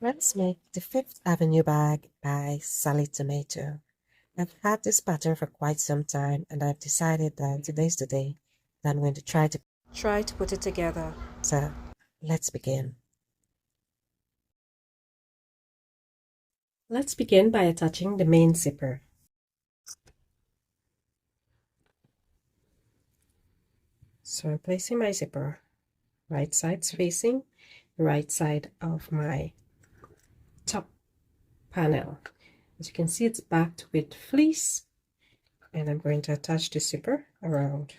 Let's make the Fifth Avenue bag by Sally Tomato. I've had this pattern for quite some time and I've decided that today's the day that I'm going to try to put it together. So let's begin. Let's begin by attaching the main zipper. So I'm placing my zipper right sides facing the right side of my top panel. As you can see, it's backed with fleece, and I'm going to attach the zipper around.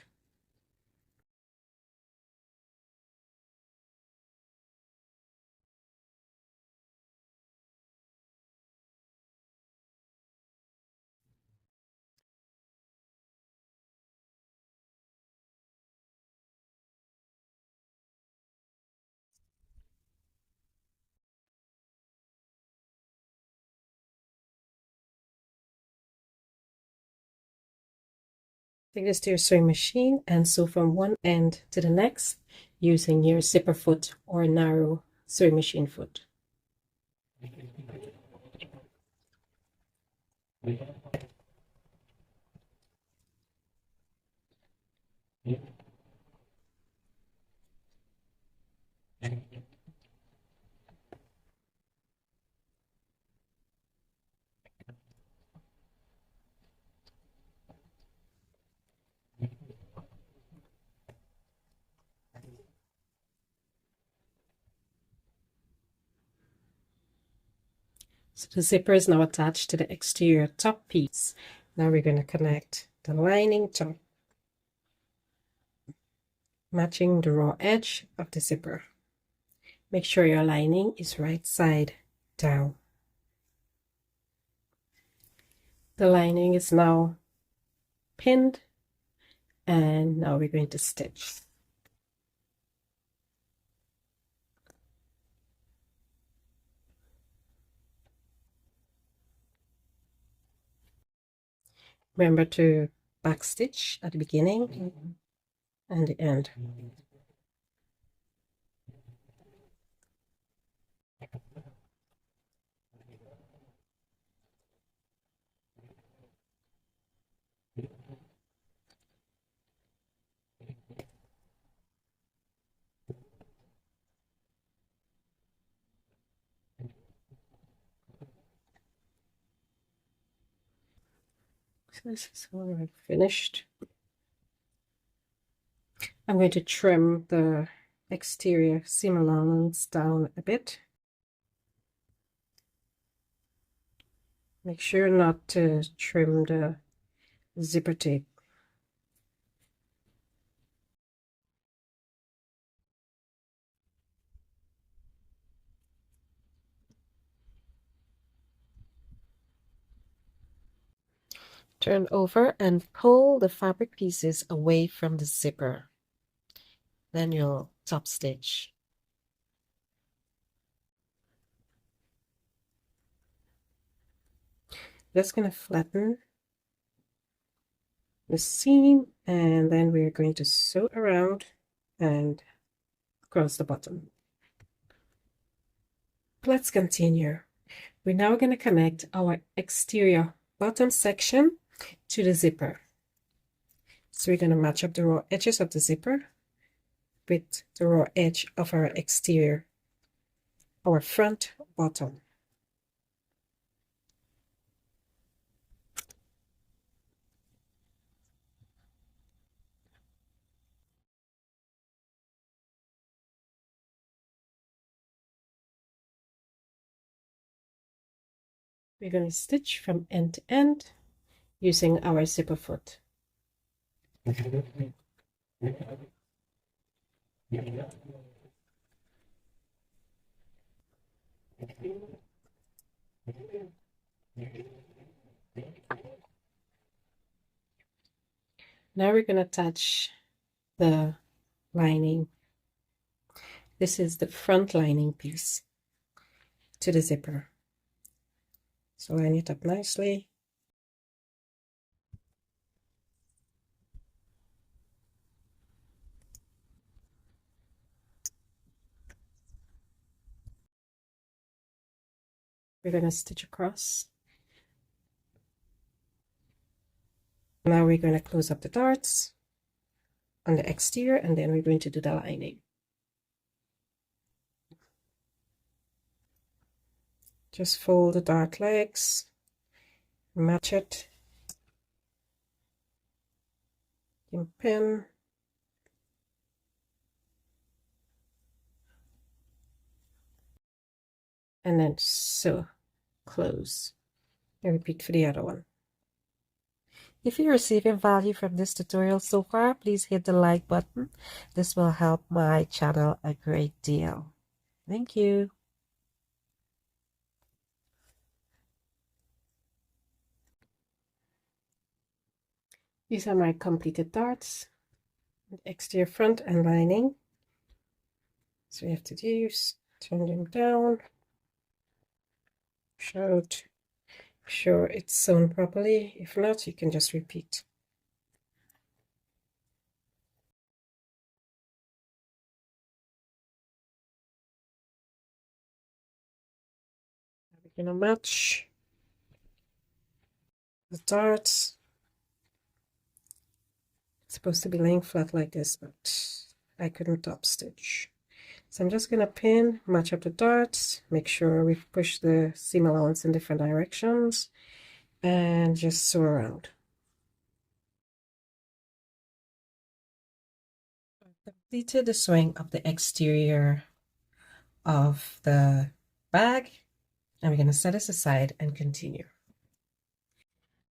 Take this to your sewing machine and sew from one end to the next using your zipper foot or narrow sewing machine foot. So the zipper is now attached to the exterior top piece. Now we're going to connect the lining top, matching the raw edge of the zipper. Make sure your lining is right side down. The lining is now pinned, and now we're going to stitch. Remember to backstitch at the beginning and the end. So this is how I've finished. I'm going to trim the exterior seam allowance down a bit. Make sure not to trim the zipper tape. Turn over and pull the fabric pieces away from the zipper. Then you'll top stitch. Just going to flatten the seam, and then we're going to sew around and across the bottom. Let's continue. We're now going to connect our exterior bottom section to the zipper. So we're going to match up the raw edges of the zipper with the raw edge of our exterior, our front bottom. We're going to stitch from end to end using our zipper foot. Now we're going to attach the lining. This is the front lining piece to the zipper. So line it up nicely. We're going to stitch across. Now we're going to close up the darts on the exterior, and then we're going to do the lining. Just fold the dart legs, match it, pin, and then sew, close, and repeat for the other one. If you're receiving value from this tutorial so far, please hit the like button. This will help my channel a great deal. Thank you. These are my completed darts, exterior, front, and lining. So you have to do is turn them down, sure it's sewn properly. If not, you can just repeat. We're gonna match the darts. It's supposed to be laying flat like this, but I couldn't top stitch. So I'm just gonna pin, match up the darts, make sure we've pushed the seam allowance in different directions, and just sew around. I've completed the sewing of the exterior of the bag, and we're gonna set this aside and continue.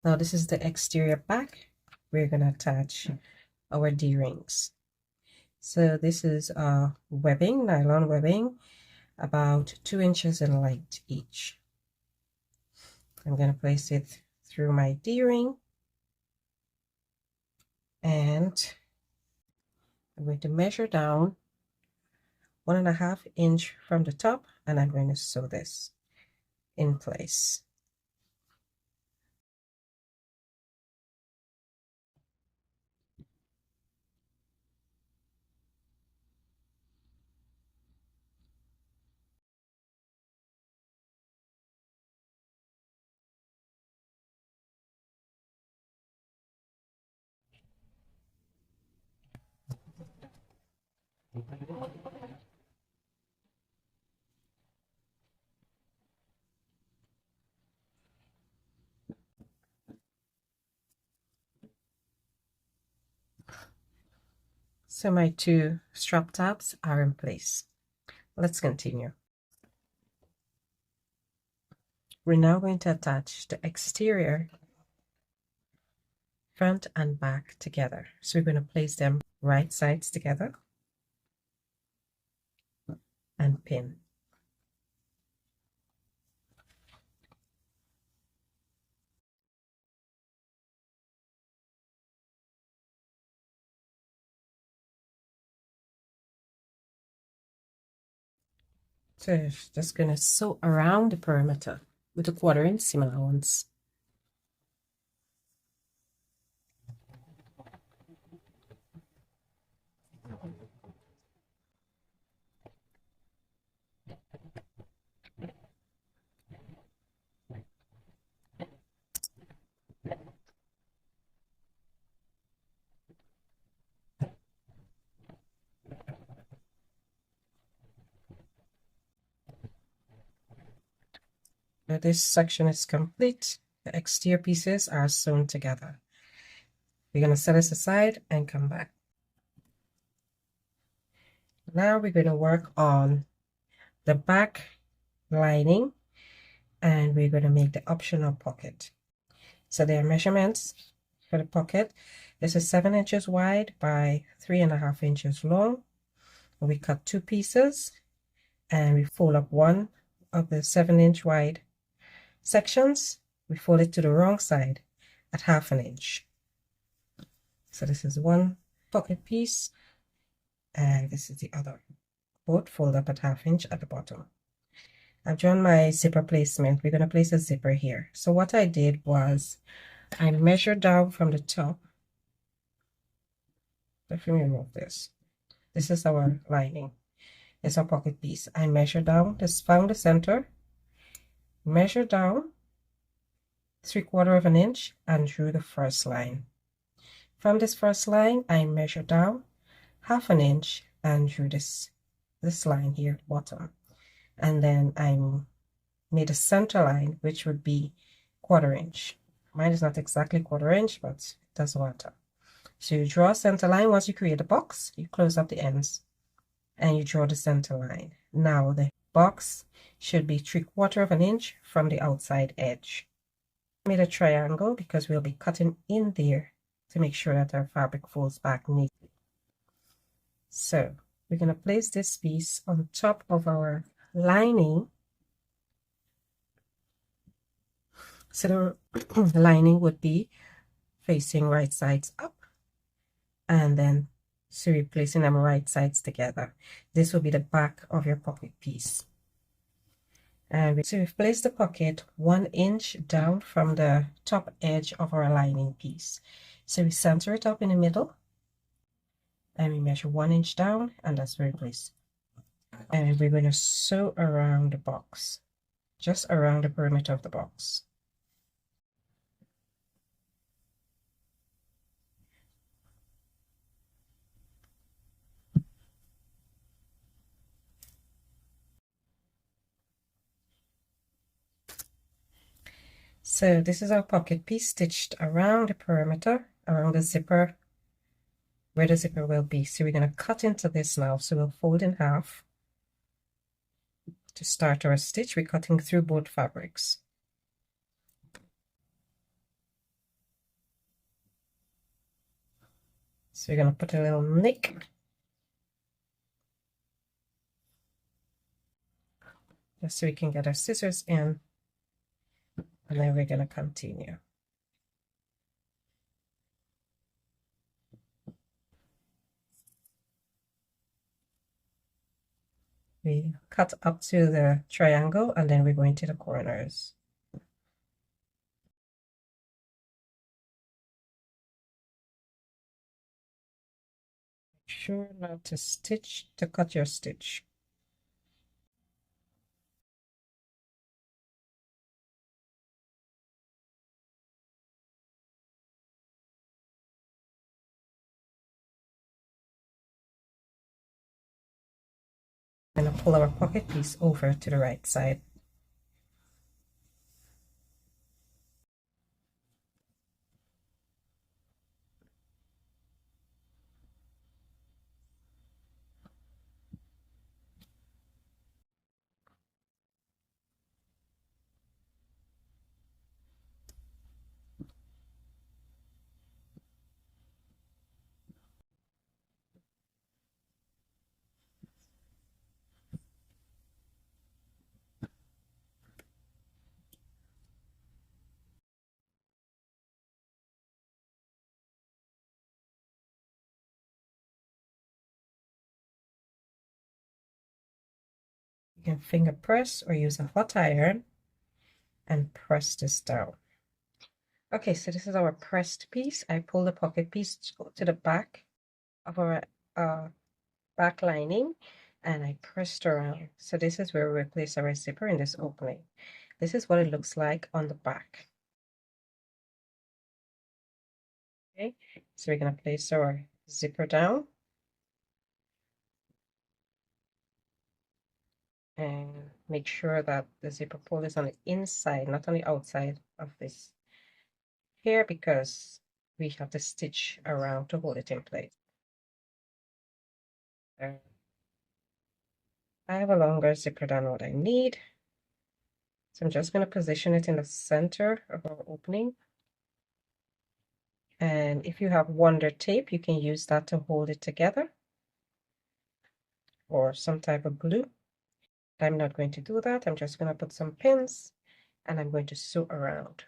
Now this is the exterior back. We're gonna attach our D-rings. So this is webbing, nylon webbing, about 2 inches in length each. I'm going to place it through my D-ring, and I'm going to measure down 1.5 inch from the top, and I'm going to sew this in place. So my 2 strap tabs are in place. Let's continue. We're now going to attach the exterior, front and back together. So we're going to place them right sides together and pin. So just gonna sew around the perimeter with a 1/4 inch seam allowance. Now this section is complete. The exterior pieces are sewn together. We're going to set this aside and come back. Now we're going to work on the back lining, and we're going to make the optional pocket. So their measurements for the pocket. This is 7 inches wide by 3.5 inches long. We cut 2 pieces, and we fold up one of the 7-inch wide sections. We fold it to the wrong side at 1/2 inch. So this is one pocket piece, and this is the other. Both fold up at 1/2 inch at the bottom. I've drawn my zipper placement. We're going to place a zipper here. So what I did was I measured down from the top. Let me remove this. This is our lining. It's our pocket piece. I measured down, just found the center, measure down 3/4 of an inch and drew the first line. From this first line, I measure down 1/2 an inch and drew this line here at the bottom. And then I made a center line, which would be 1/4 inch. Mine is not exactly 1/4 inch, but it doesn't matter. So you draw a center line. Once you create a box, you close up the ends and you draw the center line. Now the box should be 3/4 of an inch from the outside edge. I made a triangle because we'll be cutting in there to make sure that our fabric folds back neatly. So we're going to place this piece on top of our lining. So the lining would be facing right sides up, and then so we're placing them right sides together. This will be the back of your pocket piece. And so we've placed the pocket 1 inch down from the top edge of our lining piece. So we center it up in the middle, and we measure 1 inch down, and that's where we place. And we're going to sew around the box, just around the perimeter of the box. So this is our pocket piece stitched around the perimeter, around the zipper, where the zipper will be. So we're going to cut into this now. So we'll fold in half. To start our stitch, we're cutting through both fabrics. So we're going to put a little nick. Just so we can get our scissors in. And then we're going to continue. We cut up to the triangle, and then we're going to the corners. Make sure not to cut your stitch. I'm going to pull our pocket piece over to the right side. You can finger press or use a hot iron and press this down. Okay, so this is our pressed piece. I pull the pocket piece to the back of our back lining, and I pressed around. So this is where we place our zipper in this opening. This is what it looks like on the back. Okay, so we're going to place our zipper down. And make sure that the zipper pull is on the inside, not on the outside of this here, because we have to stitch around to hold it in place. I have a longer zipper than what I need. So I'm just going to position it in the center of our opening. And if you have Wonder tape, you can use that to hold it together, or some type of glue. I'm not going to do that. I'm just going to put some pins, and I'm going to sew around.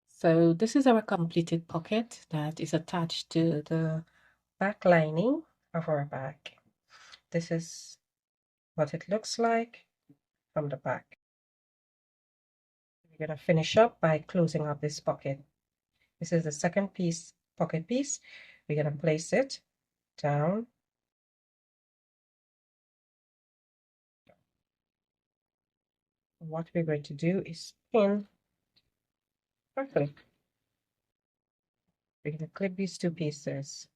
So this is our completed pocket that is attached to the back lining of our bag. This is what it looks like from the back. We're going to finish up by closing up this pocket. This is the second piece, pocket piece. We're going to place it down What we're going to do is pin perfectly. We're going to clip these two pieces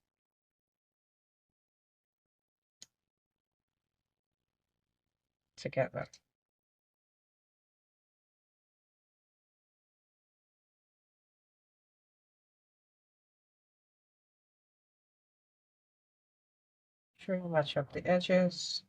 together. Try to match up the edges.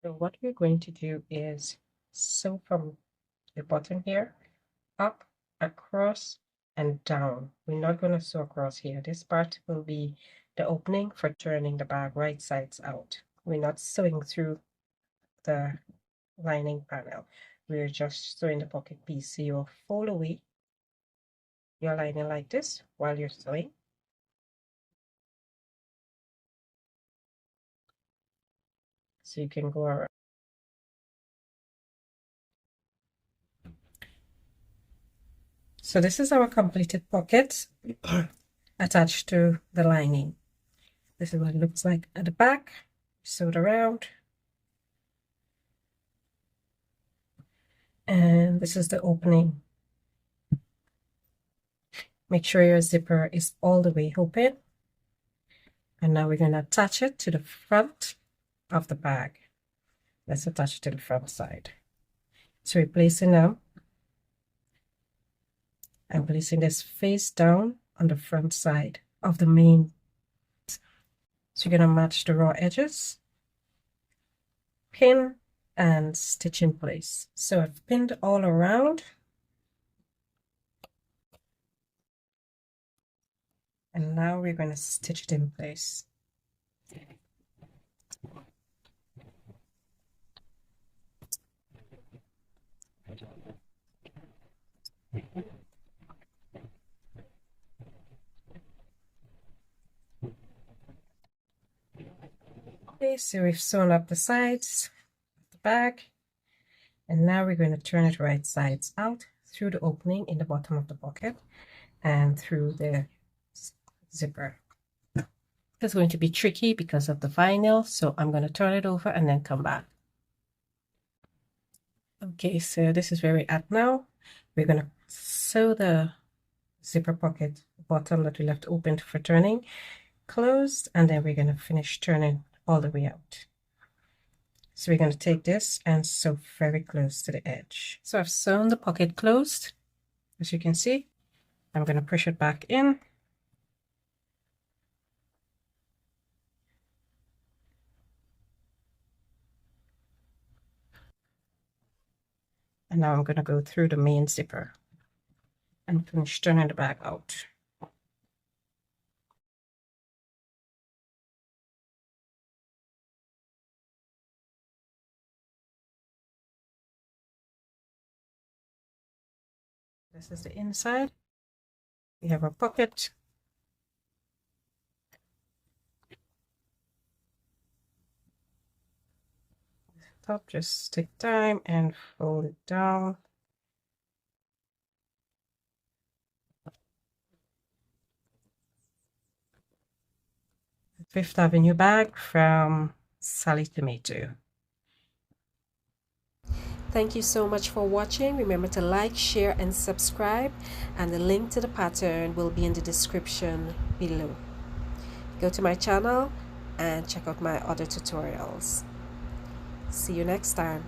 So what we're going to do is sew from the bottom here, up, across, and down. We're not going to sew across here. This part will be the opening for turning the bag right sides out. We're not sewing through the lining panel. We're just sewing the pocket piece. So you'll fold away your lining like this while you're sewing. So you can go around. So this is our completed pocket attached to the lining. This is what it looks like at the back. Sew it around. And this is the opening. Make sure your zipper is all the way open. And now we're going to attach it to the front of the bag. Let's attach it to the front side. So we're placing them. I'm placing this face down on the front side of the main. So you're going to match the raw edges, pin, and stitch in place. So I've pinned all around. And now we're going to stitch it in place. Okay, so we've sewn up the sides of the bag, and now we're going to turn it right sides out through the opening in the bottom of the pocket and through the zipper. It's going to be tricky because of the vinyl, so I'm going to turn it over and then come back. Okay, so this is where we're at now. We're going to sew the zipper pocket bottom that we left open for turning closed, and then we're going to finish turning all the way out. So we're going to take this and sew very close to the edge. So I've sewn the pocket closed, as you can see. I'm going to push it back in. And now I'm going to go through the main zipper and finish turning the bag out. This is the inside. We have a pocket. Top, just take time and fold it down. Fifth Avenue bag from Sally Tomato. Thank you so much for watching. Remember to like, share, and subscribe, and the link to the pattern will be in the description below. Go to my channel and check out my other tutorials. See you next time.